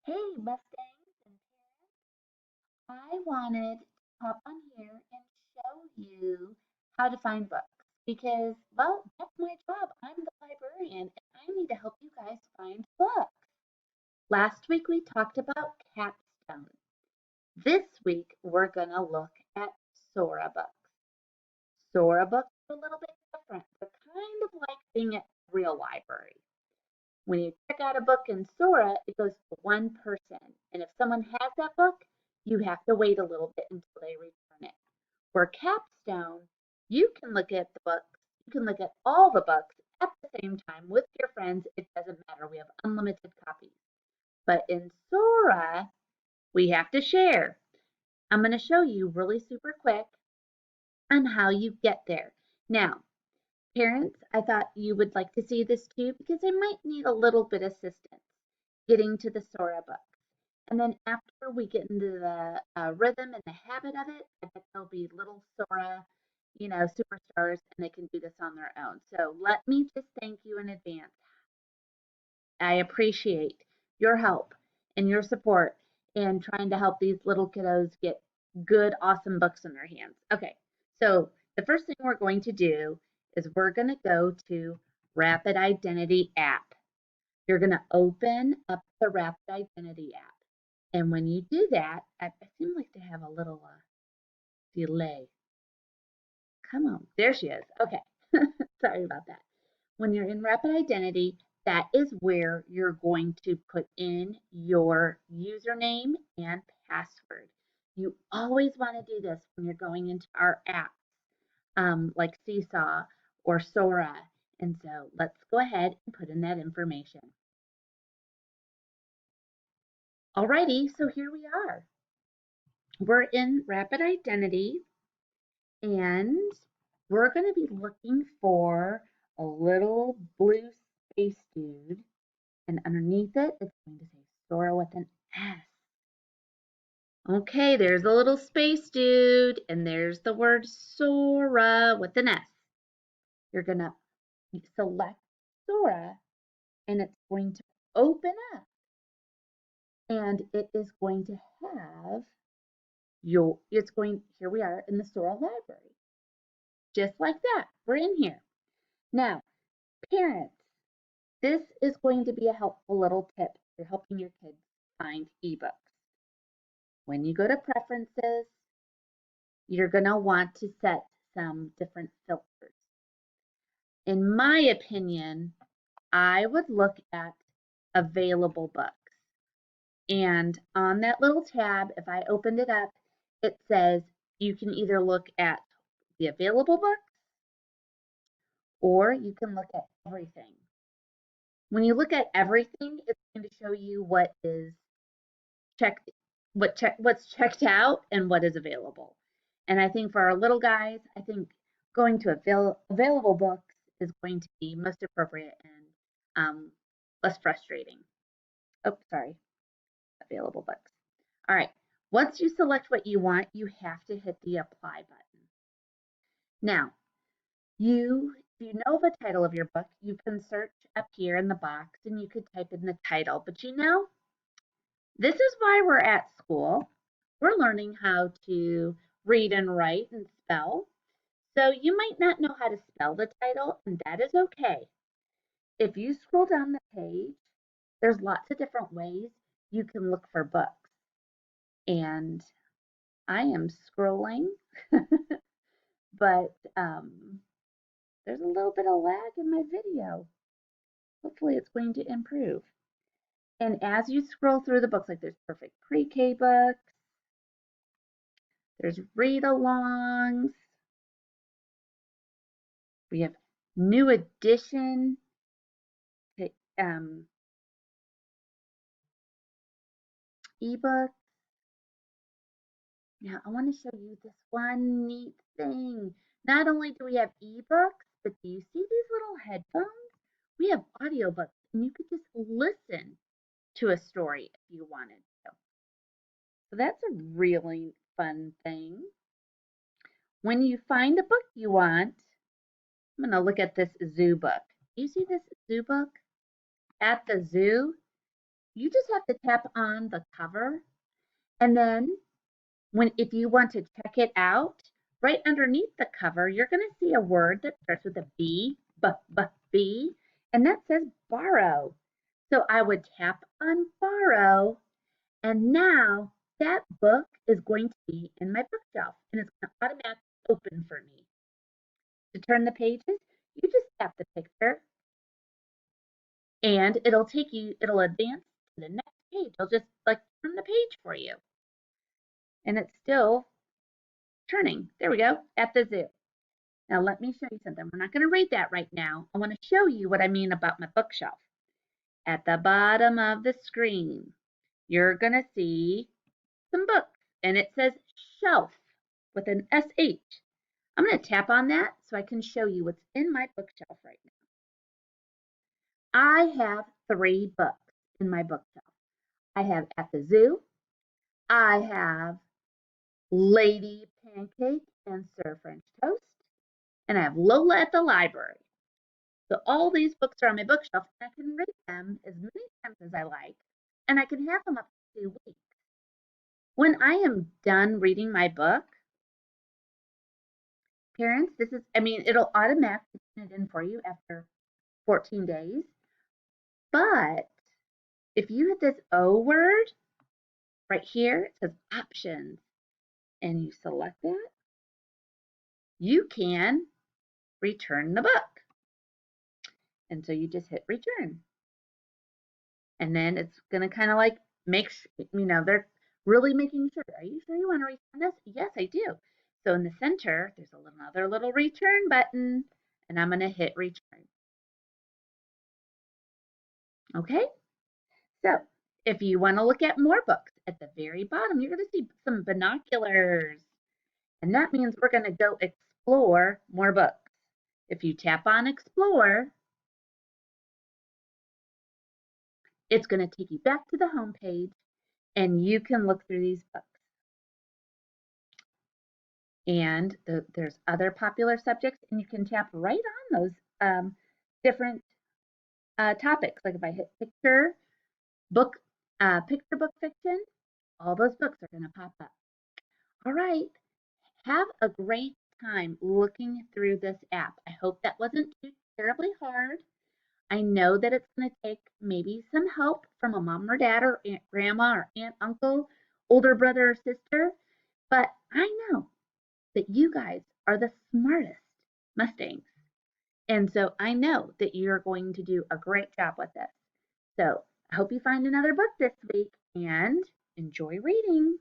Hey, Mustangs and I wanted to hop on here and show you how to find books because, well, that's my job. I'm the librarian and I need to help you guys find books. Last week we talked about Capstone. This week we're going to look at Sora books. Sora books are a little bit different. They're kind of like being at a real library. When you check out a book in Sora, it goes to one person. And if someone has that book, you have to wait a little bit until they return it. For Capstone, you can look at the books, you can look at all the books at the same time with your friends. It doesn't matter. We have unlimited copies. But in Sora, we have to share. I'm going to show you really super quick on how you get there. Now, parents, I thought you would like to see this too because they might need a little bit of assistance getting to the Sora book. And then after we get into the rhythm and the habit of it, I bet they'll be little Sora, superstars, and they can do this on their own. So let me just thank you in advance. I appreciate your help and your support in trying to help these little kiddos get good, awesome books in their hands. Okay, so the first thing we're going to do is we're going to go to Rapid Identity app. You're going to open up the Rapid Identity app. And when you do that, I seem like to have a little delay. Come on, there she is. Okay, sorry about that. When you're in Rapid Identity, that is where you're going to put in your username and password. You always want to do this when you're going into our app, like Seesaw or Sora. And so let's go ahead and put in that information. Alrighty, so here we are. We're in Rapid Identity and we're going to be looking for a little blue space dude. And underneath it, it's going to say Sora with an S. Okay, there's a little space dude, and there's the word Sora with an S. You're going to select Sora, and it's going to open up, and it is going to have here we are in the Sora library. Just like that, we're in here. Now, parents, this is going to be a helpful little tip for helping your kids find ebooks. When you go to preferences, you're going to want to set some different filters. In my opinion, I would look at available books. And on that little tab, if I opened it up, it says you can either look at the available books or you can look at everything. When you look at everything, it's going to show you what is checked, what's checked out and what is available. And I think for our little guys, I think going to available books is going to be most appropriate and less frustrating. Oh, sorry, available books. All right, once you select what you want, you have to hit the apply button. Now, if you know the title of your book, you can search up here in the box and you could type in the title. But this is why we're at school. We're learning how to read and write and spell. So you might not know how to spell the title, and that is okay. If you scroll down the page, there's lots of different ways you can look for books. And I am scrolling, but there's a little bit of lag in my video. Hopefully it's going to improve. And as you scroll through the books, like there's perfect pre-K books, there's read-alongs, we have new edition to ebook. Now I want to show you this one neat thing. Not only do we have ebooks, but do you see these little headphones? We have audiobooks, and you could just listen to a story if you wanted to. So that's a really fun thing. When you find a book you want, I'm going to look at this zoo book. You see this zoo book? At the zoo, you just have to tap on the cover, and then if you want to check it out, right underneath the cover, you're going to see a word that starts with a B, B, and that says borrow. So I would tap on borrow, and now that book is going to be in my bookshelf, and it's going to automatically open for me. To turn the pages, you just tap the picture, and it'll advance to the next page. It'll just like turn the page for you. And it's still turning. There we go, at the zoo. Now let me show you something. We're not going to read that right now. I want to show you what I mean about my bookshelf. At the bottom of the screen, you're going to see some books, and it says shelf with an SH. I'm going to tap on that so I can show you what's in my bookshelf right now. I have 3 books in my bookshelf. I have At the Zoo, I have Lady Pancake and Sir French Toast, and I have Lola at the Library. So all these books are on my bookshelf, and I can read them as many times as I like, and I can have them up to 2 weeks. When I am done reading my book, parents, it'll automatically turn it in for you after 14 days. But if you hit this O word right here, it says options, and you select that, you can return the book. And so you just hit return. And then it's going to kind of like they're really making sure. Are you sure you want to return this? Yes, I do. So in the center, there's another little return button, and I'm going to hit return. Okay, so if you want to look at more books, at the very bottom, you're going to see some binoculars. And that means we're going to go explore more books. If you tap on explore, it's going to take you back to the home page, and you can look through these books. And there's other popular subjects, and you can tap right on those different topics. Like if I hit picture book fiction, all those books are going to pop up. All right, have a great time looking through this app. I hope that wasn't too terribly hard. I know that it's going to take maybe some help from a mom or dad or aunt, grandma or aunt, uncle, older brother or sister, but I know that you guys are the smartest Mustangs. And so I know that you're going to do a great job with this. So I hope you find another book this week and enjoy reading.